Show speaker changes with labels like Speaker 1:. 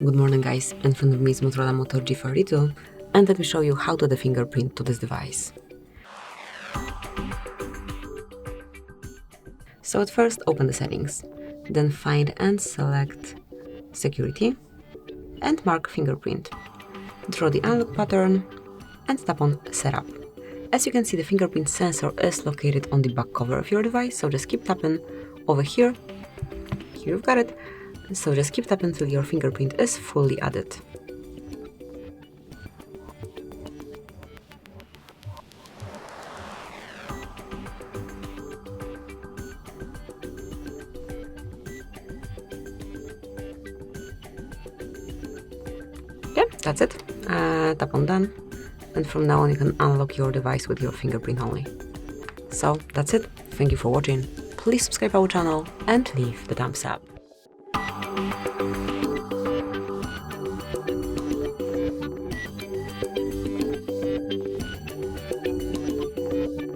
Speaker 1: Good morning guys, in front of me is Motorola Moto G32 and let me show you how to add fingerprint to this device. So at first open the settings, then find and select security and mark fingerprint. Draw the unlock pattern and tap on setup. As you can see, the fingerprint sensor is located on the back cover of your device, so just keep tapping over here. Here you've got it. So just keep tapping until your fingerprint is fully added. Yeah, that's it. Tap on done, and from now on you can unlock your device with your fingerprint only. So that's it. Thank you for watching. Please subscribe our channel and leave the thumbs up.